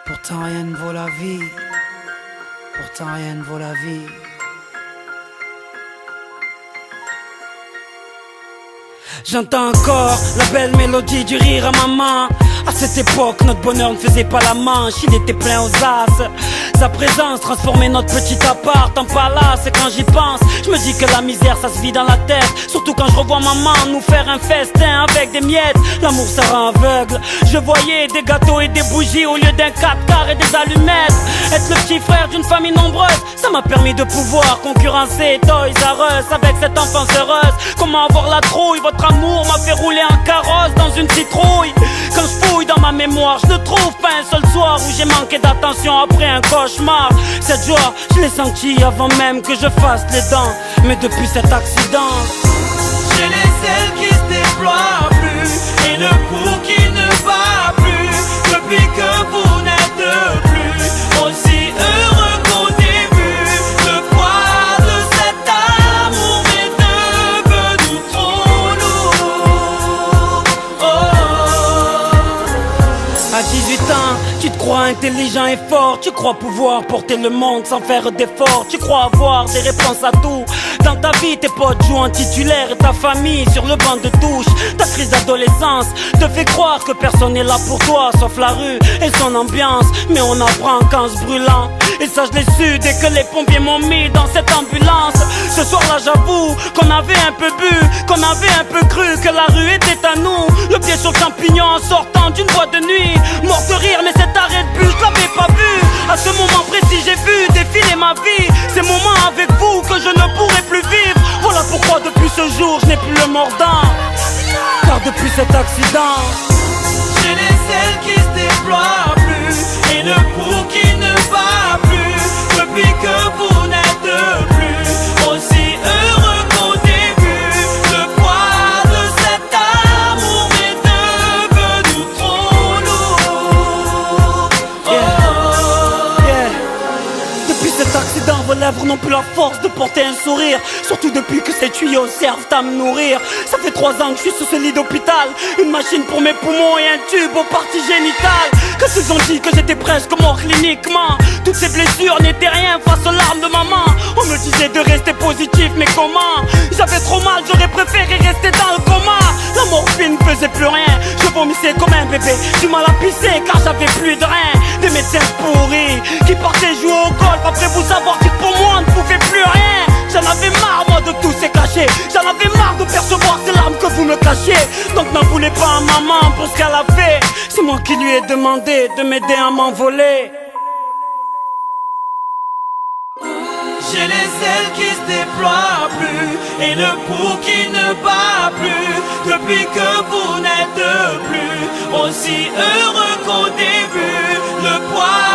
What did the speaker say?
Pourtant rien ne vaut la vie. Pourtant rien ne vaut la vie. J'entends encore la belle mélodie du rire à maman. À cette époque, notre bonheur ne faisait pas la manche, il était plein aux as. Sa présence transformait notre petit appart en palace. Et quand j'y pense, je me dis que la misère ça se vit dans la tête. Surtout quand je revois maman nous faire un festin avec des miettes. L'amour ça rend aveugle. Je voyais des gâteaux et des bougies au lieu d'un 4x et des allumettes. Être le petit frère d'une famille nombreuse, ça m'a permis de pouvoir concurrencer Toys R Us avec cette enfance heureuse. Comment avoir la trouille, votre amour m'a fait rouler en carrosse dans une citrouille. Quand je fouille dans ma mémoire, je ne trouve pas un seul soir où j'ai manqué d'attention après un cauchemar. Cette joie, je l'ai sentie avant même que je fasse les dents. Mais depuis cet accident, j'ai les ailes qui se déploient plus et le pouls qui ne bat plus. Depuis que vous n'êtes plus aussi heureux qu'au début, le poids de cet amour est devenu trop lourd. à 18 ans, tu te crois intelligent et fort. Tu crois pouvoir porter le monde sans faire d'efforts. Tu crois avoir des réponses à tout. Dans ta vie, tes potes jouent en titulaire et ta famille sur le banc de touche. Ta crise d'adolescence te fait croire que personne n'est là pour toi sauf la rue et son ambiance. Mais on apprend qu'en se brûlant. Et ça je l'ai su dès que les pompiers m'ont mis dans cette ambulance. Ce soir-là j'avoue qu'on avait un peu bu, qu'on avait un peu cru que la rue était à nous. Le pied sur le champignon en sortant d'une boîte de nuit. Mort de rire mais cet arrêt de bus je l'avais pas vu. À ce moment précis j'ai vu défiler ma vie. Ces moments avec vous que je ne pourrai plus vivre. Voilà pourquoi depuis ce jour je n'ai plus le mordant. Car depuis cet accident, j'ai les ailes qui se déploient plus et le pouls qui ne bat plus. Depuis que vous n'êtes plus aussi heureux qu'au début, le poids de cet amour est devenu trop lourd. Depuis cet accident, vos lèvres n'ont plus la force de porter un sourire. Surtout depuis que ces tuyaux servent à me nourrir. Ça fait 3 ans que je suis sur ce lit d'hôpital. Une machine pour mes poumons et un tube aux parties génitales. Quand ils ont dit que j'étais presque mort cliniquement, toutes ces blessures n'étaient rien face aux larmes de maman. On me disait de rester positif, mais comment? J'avais trop mal, j'aurais préféré rester dans le coma. La morphine ne faisait plus rien, je vomissais comme un bébé. Du mal à pisser car j'avais plus de reins. Des médecins pourris qui partaient jouer au golf après vous avoir dit que pour moi on ne pouvait plus rien. J'en avais marre moi de tous ces cachets. J'en avais marre de percevoir ces larmes que vous me cachez. Donc n'en voulez pas à maman pour ce qu'elle a fait. C'est moi qui lui ai demandé de m'aider à m'envoler. J'ai les ailes qui se déploient plus et le pouls qui ne bat plus. Depuis que vous n'êtes plus aussi heureux qu'au début, le poids